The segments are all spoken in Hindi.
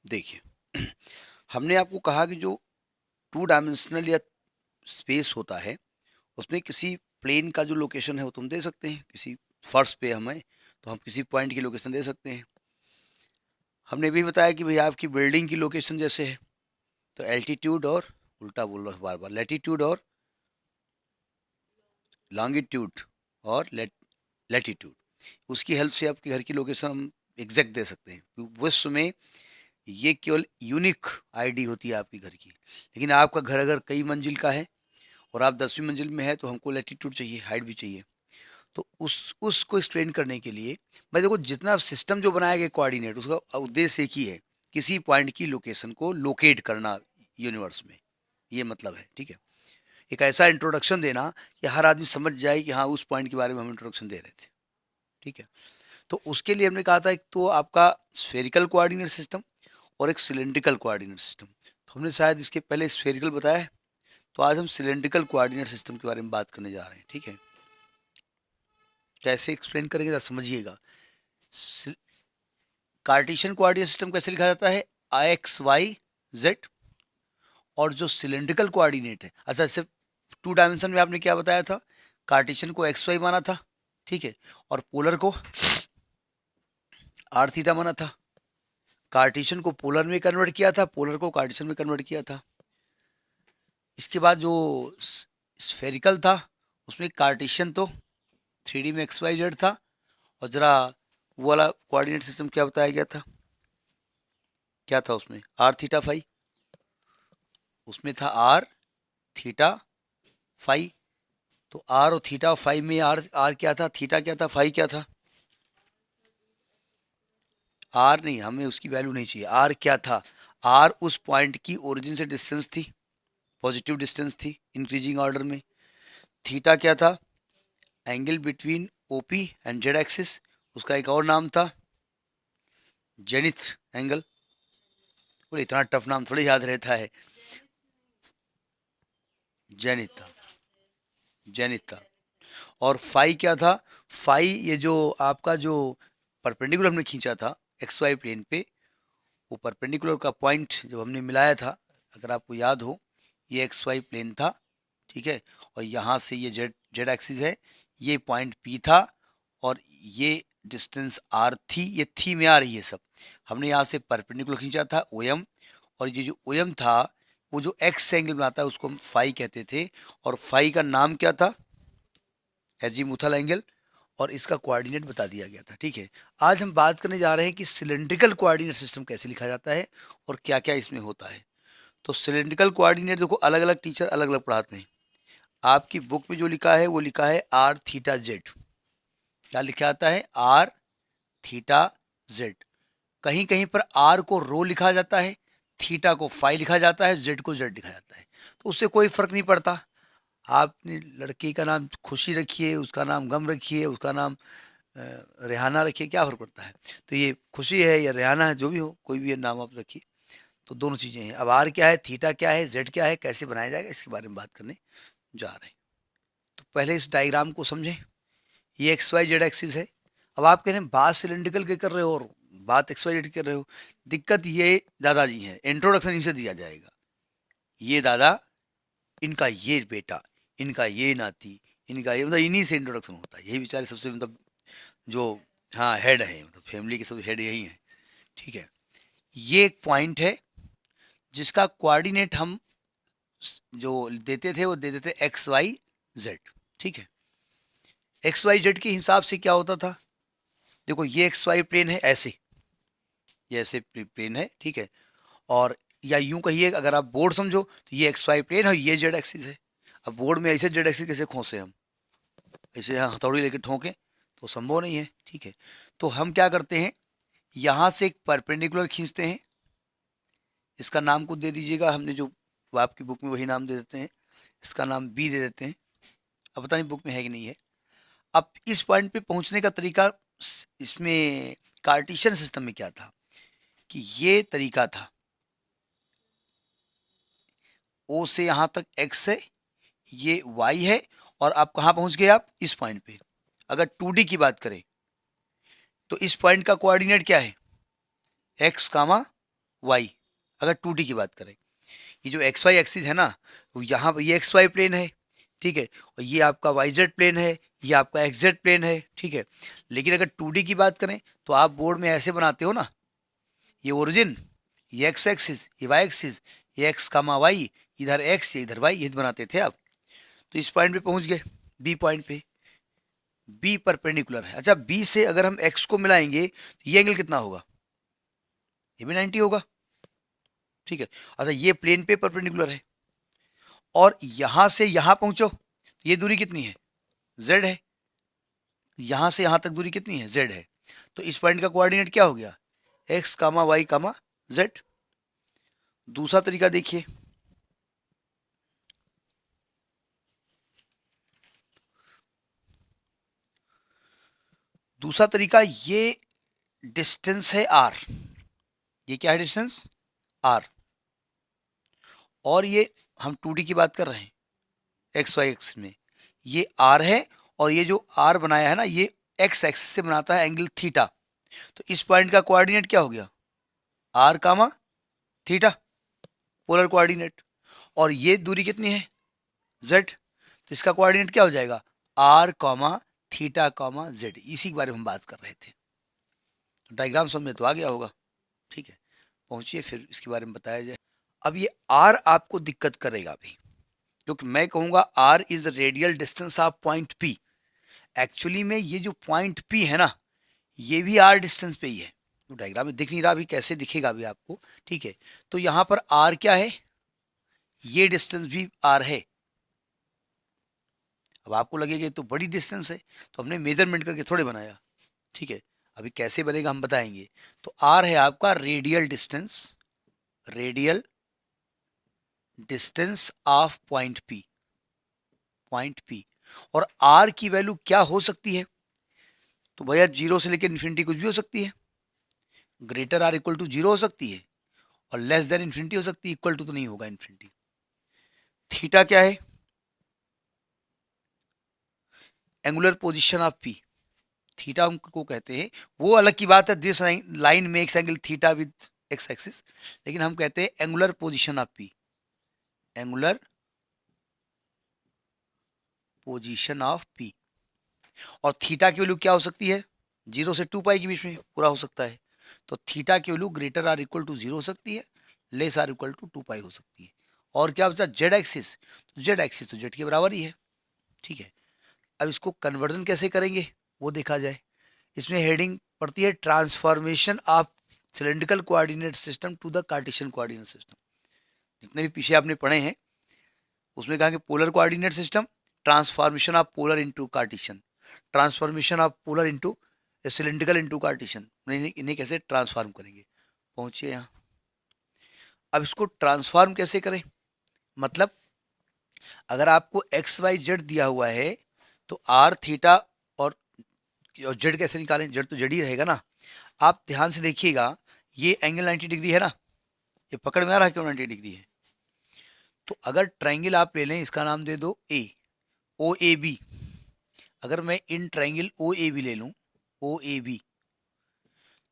देखिए हमने आपको कहा कि जो टू डायमेंशनल या स्पेस होता है उसमें किसी प्लेन का जो लोकेशन है वो तुम दे सकते हैं, किसी फर्श पे हमें तो हम किसी पॉइंट की लोकेशन दे सकते हैं। हमने भी बताया कि भाई आपकी बिल्डिंग की लोकेशन जैसे है तो एल्टीट्यूड और उल्टा बोल रहा हूँ बार बार, लैटिट्यूड और लॉन्गिट्यूड और लैटिट्यूड, उसकी हेल्प से आपके घर की लोकेशन हम एग्जैक्ट दे सकते हैं। विश्व में ये केवल यूनिक आईडी होती है आपके घर की। लेकिन आपका घर अगर कई मंजिल का है और आप 10वीं मंजिल में है तो हमको लैटिट्यूड चाहिए, हाइट भी चाहिए। तो उसको एक्सप्लेन करने के लिए मैं देखो जितना सिस्टम जो बनाया गया कोऑर्डिनेट उसका उद्देश्य एक ही है, किसी पॉइंट की लोकेशन को लोकेट करना यूनिवर्स में, ये मतलब है। ठीक है, एक ऐसा इंट्रोडक्शन देना कि हर आदमी समझ जाए कि हाँ उस पॉइंट के बारे में हम इंट्रोडक्शन दे रहे थे। ठीक है, तो उसके लिए हमने कहा था एक तो आपका स्फेरिकल कोऑर्डिनेट सिस्टम और एक सिलेंड्रिकल कोऑर्डिनेट सिस्टम। तो हमने शायद इसके पहले स्फेरिकल बताया है, तो आज हम सिलेंड्रिकल कोऑर्डिनेट सिस्टम के बारे में बात करने जा रहे हैं। ठीक है, कैसे एक्सप्लेन करेंगे जरा समझिएगा। कार्टेशियन कोऑर्डिनेट सिस्टम कैसे लिखा जाता है, एक्स वाई जेड। और जो सिलेंड्रिकल कोऑर्डिनेट है, अच्छा जैसे टू डायमेंशन में आपने क्या बताया था, कार्टेशियन को एक्स वाई माना था, ठीक है, और पोलर को आर थीटा माना था। कार्टेशियन को पोलर में कन्वर्ट किया था, पोलर को कार्टेशियन में कन्वर्ट किया था। इसके बाद जो स्फेरिकल था उसमें कार्टेशियन तो 3D में एक्स वाई जेड था, और जरा वो वाला कोऑर्डिनेट सिस्टम क्या बताया गया था, क्या था उसमें, आर थीटा फाई, उसमें था आर थीटा फाई। तो आर और थीटा और फाई में आर आर क्या था, थीटा क्या था, फाई क्या था, आर नहीं, हमें उसकी वैल्यू नहीं चाहिए, आर क्या था, आर उस पॉइंट की ओरिजिन से डिस्टेंस थी, पॉजिटिव डिस्टेंस थी इंक्रीजिंग ऑर्डर में। थीटा क्या था, angle between OP and Z axis, उसका एक और नाम था जेनिथ एंगल। बोले इतना टफ नाम थोड़ी याद रहता है, जेनिथ था, जेनिथ था। और फाई क्या था, फाई ये जो आपका जो परपेंडिकुलर हमने खींचा था एक्स वाई प्लेन पे, वो परपेंडिकुलर का पॉइंट जब हमने मिलाया था, अगर आपको याद हो, ये एक्स वाई प्लेन था, ठीक है, और यहाँ से ये जेड जेड एक्सिस है, ये पॉइंट पी था, और ये डिस्टेंस आर थी, ये थी में आ रही है सब। हमने यहाँ से परपेंडिकुलर खींचा था ओ एम, और ये जो ओ एम था वो जो एक्स एंगल बनाता है उसको हम फाई कहते थे, और फाई का नाम क्या था, एजीमुथल एंगल, और इसका कोऑर्डिनेट बता दिया गया था। ठीक है, आज हम बात करने जा रहे हैं कि सिलेंड्रिकल कोऑर्डिनेट सिस्टम कैसे लिखा जाता है और क्या क्या इसमें होता है। तो सिलेंड्रिकल कोऑर्डिनेट देखो अलग अलग टीचर अलग अलग पढ़ाते हैं। आपकी बुक में जो लिखा है वो लिखा है आर थीटा जेड। क्या लिखा आता है, आर थीटा जेड। कहीं कहीं पर आर को रो लिखा जाता है, थीटा को फाई लिखा जाता है, जेड को जेड लिखा जाता है, तो उससे कोई फर्क नहीं पड़ता। आपने लड़की का नाम खुशी रखिए, उसका नाम गम रखिए, उसका नाम रेहाना रखिए, क्या फर्क पड़ता है। तो ये खुशी है या रेहाना है, जो भी हो, कोई भी नाम आप रखिए, तो दोनों चीज़ें हैं। अब आर क्या है, थीटा क्या है, जेड क्या है, कैसे बनाया जाएगा, इसके बारे में बात करने जा रहे हैं। तो पहले इस डायग्राम को समझें। ये एक्स वाई जेड एक्सिस है। अब आप कह रहे हैं बात सिलेंड्रिकल के कर रहे हो और बात एक्स वाई जेड कर रहे हो। दिक्कत ये दादाजी है, इंट्रोडक्शन इनसे दिया जाएगा। ये दादा, इनका ये बेटा, इनका ये नाती, इनका ये, मतलब इन्हीं से इंट्रोडक्शन होता है। यही बेचारे सबसे मतलब जो, हाँ हेड है, मतलब फैमिली के सब हेड यही है। ठीक है, ये एक पॉइंट है जिसका कोऑर्डिनेट हम जो देते थे वो देते थे एक्स वाई जेड। ठीक है, एक्स वाई जेड के हिसाब से क्या होता था, देखो ये एक्स वाई प्लेन है ऐसे, ये ऐसे प्लेन है, ठीक है, और या यूं कहिए अगर आप बोर्ड समझो तो ये एक्स वाई प्लेन है, ये जेड एक्सिस है। अब बोर्ड में ऐसे जेड एक्सिस कैसे खोसे हम, ऐसे हथौड़ी लेके ठोके तो संभव नहीं है। ठीक है, तो हम क्या करते हैं, यहाँ से एक परपेंडिकुलर खींचते हैं, इसका नाम कुछ दे दीजिएगा, हमने जो आपकी बुक में वही नाम दे देते हैं, इसका नाम बी दे देते हैं। अब पता नहीं बुक में है कि नहीं है। अब इस पॉइंट पे पहुंचने का तरीका इसमें कार्टेशियन सिस्टम में क्या था कि ये तरीका था, ओ से यहाँ तक एक्स है, ये वाई है, और आप कहाँ पहुंच गए, आप इस पॉइंट पे। अगर 2D की बात करें तो इस पॉइंट का कोऑर्डिनेट क्या है, एक्स कामा वाई, अगर 2D की बात करें, ये जो एक्स वाई एक्सिस है ना, यहाँ पर ये एक्स वाई प्लेन है, ठीक है, और ये आपका वाई जेड प्लेन है, ये आपका एक्स जेड प्लेन है, ठीक है। लेकिन अगर 2D की बात करें तो आप बोर्ड में ऐसे बनाते हो ना, ये ओरिजिन, ये एक्स एक्सिस, ये वाई एक्सिस, ये एक्स कामा वाई, इधर एक्स इधर वाई, ये बनाते थे आप। तो इस पॉइंट पे पहुंच गए, बी पॉइंट पे, बी परपेंडिकुलर है। अच्छा, बी से अगर हम एक्स को मिलाएंगे तो ये एंगल कितना होगा, ये भी 90 होगा, ठीक है। अच्छा, ये प्लेन पे परपेंडिकुलर है, और यहां से यहां पहुंचो तो ये दूरी कितनी है, जेड है, यहां से यहां तक दूरी कितनी है, जेड है। तो इस पॉइंट का कोऑर्डिनेट क्या हो गया, एक्स कामा वाई कामा जेड। दूसरा तरीका देखिए, दूसरा तरीका, ये डिस्टेंस है आर, ये क्या है डिस्टेंस आर, और ये हम 2D की बात कर रहे हैं एक्स वाई एक्सिस में, ये आर है, और ये जो आर बनाया है ना, ये एक्स एक्सिस से बनाता है एंगल थीटा। तो इस पॉइंट का कोऑर्डिनेट क्या हो गया, R comma theta, polar coordinate, और ये दूरी कितनी है, जेड। तो इसका कोऑर्डिनेट क्या हो जाएगा, R comma theta comma Z. इसी के बारे में हम बात कर रहे थे। तो डायग्राम समझ में तो आ गया होगा, ठीक है। पहुंचिए फिर इसके बारे में बताया जाए। अब ये आर आपको दिक्कत करेगा अभी, क्योंकि मैं कहूंगा R is radial distance of point P. Actually में ये जो पॉइंट पी है ना, ये भी आर डिस्टेंस पे ही है। तो डायग्राम में दिख नहीं रहा, अभी कैसे दिखेगा अभी आपको, ठीक है। तो यहाँ पर आर क्या है, ये डिस्टेंस भी आर है। अब आपको लगेगा तो बड़ी डिस्टेंस है, तो हमने मेजरमेंट करके थोड़े बनाया, ठीक है। अभी कैसे बनेगा हम बताएंगे। तो आर है आपका radial distance, radial distance of point P, point P. और आर की वैल्यू क्या हो सकती है, तो भैया 0 से लेकर इन्फिनिटी कुछ भी हो सकती है। ग्रेटर आर इक्वल टू 0 हो सकती है, और लेस देन इन्फिनिटी हो सकती है, इक्वल टू तो नहीं होगा इन्फिनिटी। थीटा क्या है, angular position of P, theta हमको कहते हैं। वो अलग की बात है, this line makes angle theta with x axis, लेकिन हम कहते हैं angular position of P, angular position of P. और थीटा की वैल्यू क्या हो सकती है, 0 से 2 पाई के बीच में पूरा हो सकता है। तो थीटा की value greater or equal to 0 हो सकती है, less or equal to 2 pi हो सकती है। और क्या बचा, जेड एक्सिस, तो जेड एक्सिस तो जेड के बराबर ही है, ठीक है। अब इसको कन्वर्जन कैसे करेंगे वो देखा जाए। इसमें हेडिंग पड़ती है transformation of cylindrical coordinate system to the Cartesian coordinate system. जितने भी पीछे आपने पढ़े हैं उसमें कहा कि polar coordinate system, transformation of polar into Cartesian, transformation of polar into cylindrical into Cartesian, इन्हें कैसे ट्रांसफॉर्म करेंगे। पहुंचिए यहाँ। अब इसको ट्रांसफॉर्म कैसे करें, मतलब अगर आपको एक्स वाई जेड दिया हुआ है तो आर थीटा और जेड कैसे निकालें, जेड तो जेड ही रहेगा ना। आप ध्यान से देखिएगा, ये एंगल 90 डिग्री है ना, ये पकड़ में आ रहा है क्यों 90 डिग्री है। तो अगर ट्रायंगल आप ले लें, इसका नाम दे दो ए, ओ ए बी। अगर मैं in triangle O A B ले लूं, ओ ए बी,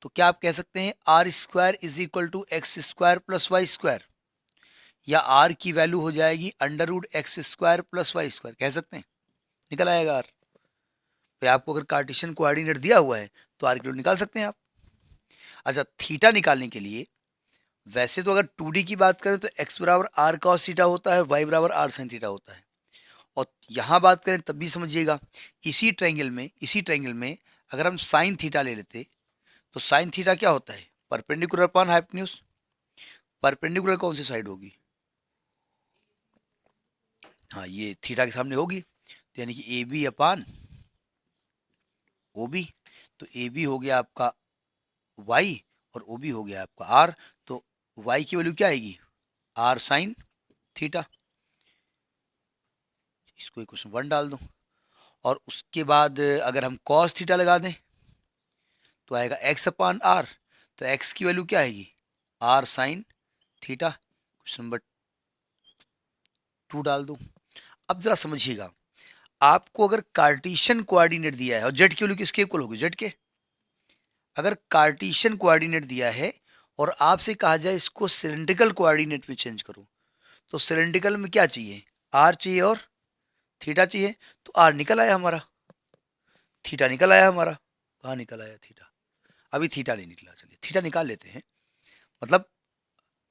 तो क्या आप कह सकते हैं R square is equal to X square plus Y square, या आर की वैल्यू हो जाएगी under root X square plus Y square, कह सकते हैं, निकल आएगा आर। तो आपको अगर कार्टेशियन कोऑर्डिनेट दिया हुआ है तो आर की वैल्यू निकाल सकते हैं आप। अच्छा, थीटा निकालने के लिए वैसे तो अगर 2D की बात करें तो x बराबर आर कॉस थीटा होता है, y बराबर आर साइन थीटा होता है। और यहाँ बात करें तब भी समझिएगा, इसी ट्रायंगल में अगर हम साइन थीटा ले लेते तो साइन थीटा क्या होता है, परपेंडिकुलर अपॉन हाइपोटेन्यूज। परपेंडिकुलर कौन सी साइड होगी, हाँ ये थीटा के सामने होगी, तो यानी कि A B upon O B. तो ए बी हो गया आपका y और ओ बी हो गया आपका r। तो y की वैल्यू क्या आएगी, आर साइन थीटा, इसको इक्वेशन 1 डाल दो। और उसके बाद अगर हम कॉस थीटा लगा दें तो आएगा x अपॉन आर। तो x की वैल्यू क्या आएगी, R sine theta, question number 2 डाल दो। अब जरा समझिएगा, आपको अगर कार्टेशियन कोऑर्डिनेट दिया है और जेड की वैल्यू किसके इक्वल होगी, जेड के। अगर कार्टेशियन कोऑर्डिनेट दिया है और आपसे कहा जाए इसको सिलेंड्रिकल कोऑर्डिनेट में चेंज करो, तो सिलेंड्रिकल में क्या चाहिए, आर चाहिए और थीटा चाहिए। तो आर निकल आया हमारा, थीटा निकल आया हमारा। कहाँ निकल आया थीटा? अभी थीटा नहीं निकला, चलिए थीटा निकाल लेते हैं। मतलब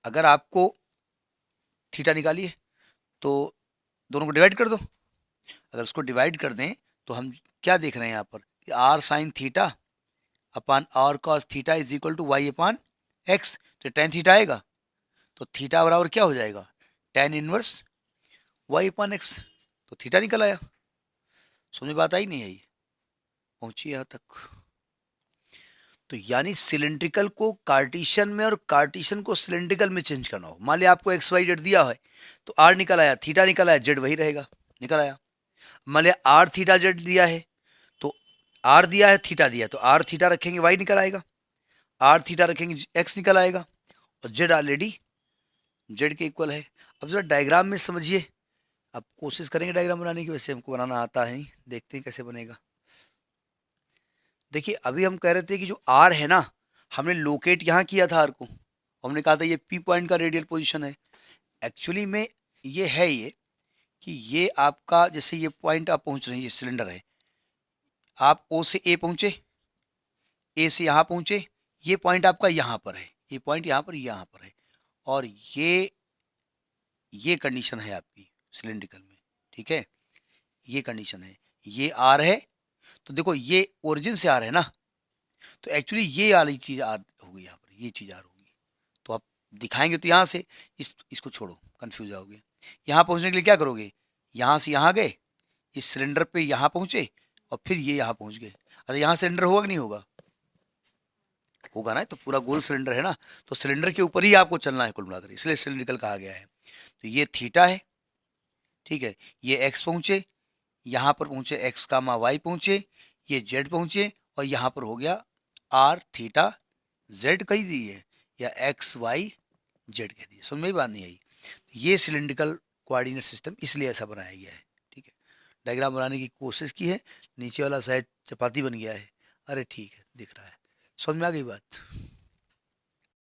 अगर आपको थीटा निकालिए तो दोनों को डिवाइड कर दो। अगर उसको डिवाइड कर दें तो हम क्या देख रहे हैं यहाँ पर कि R sine theta upon R cos theta is equal to Y upon X. तो टेन थीटा आएगा, तो थीटा बराबर क्या हो जाएगा, tan inverse Y upon X. तो थीटा निकल आया। समझ बात आई नहीं आई? पहुंची यहाँ तक? तो यानी सिलेंड्रिकल को कार्टिशियन में और कार्टिशियन को सिलेंड्रिकल में चेंज करना हो। मान लिया आपको एक्स वाई जेड दिया है, तो आर निकल आया, थीटा निकल आया, जेड वही रहेगा, निकल आया। मान लिया आर थीटा जेड दिया है, तो आर दिया है थीटा दिया है, तो आर थीटा रखेंगे वाई निकल आएगा, आर थीटा रखेंगे एक्स निकल आएगा, और जेड ऑलरेडी जेड के इक्वल है। अब जरा डायग्राम में समझिए, अब कोशिश करेंगे डायग्राम बनाने की, वैसे हमको बनाना आता है नहीं, देखते हैं कैसे बनेगा। देखिए अभी हम कह रहे थे कि जो आर है ना, हमने लोकेट यहाँ किया था आर को, हमने कहा था ये पी पॉइंट का रेडियल पोजीशन है। एक्चुअली में ये है ये कि ये आपका जैसे ये पॉइंट आप पहुंच रहे हैं, ये सिलेंडर है, आप ओ से ए पहुंचे, ए से यहाँ पहुंचे, ये पॉइंट आपका यहाँ पर है, ये पॉइंट यहाँ पर है, और ये कंडीशन है आपकी सिलेंड्रिकल में, ठीक है, ये कंडीशन है, ये आर है। तो देखो ये ओरिजिन से आर है ना, तो एक्चुअली ये वाली चीज आर होगी यहाँ पर, ये चीज आर होगी। तो आप दिखाएंगे तो यहाँ से इसको छोड़ो, कंफ्यूज जाओगे। यहाँ पहुंचने के लिए क्या करोगे, यहाँ से यहाँ गए, इस सिलेंडर पे यहाँ पहुंचे, और फिर ये यहाँ पहुंच गए। अरे यहाँ सिलेंडर होगा कि नहीं होगा? होगा ना, तो पूरा गोल सिलेंडर है ना, तो सिलेंडर के ऊपर ही आपको चलना है कुल मिलाकर, इसलिए सिलेंड्रिकल कहा गया है। तो ये थीटा है, ठीक है, ये एक्स पहुंचे, यहाँ पर पहुंचे एक्स कामा वाई पहुंचे, ये जेड पहुंचे, और यहाँ पर हो गया आर थीटा जेड कही दी है, या एक्स वाई जेड कह दी। समझ में बात नहीं आई? ये सिलेंड्रिकल कोऑर्डिनेट सिस्टम इसलिए ऐसा बनाया गया है, ठीक है। डायग्राम बनाने की कोशिश की है, नीचे वाला शायद चपाती बन गया है। अरे ठीक है, दिख रहा है। समझ में आ गई बात?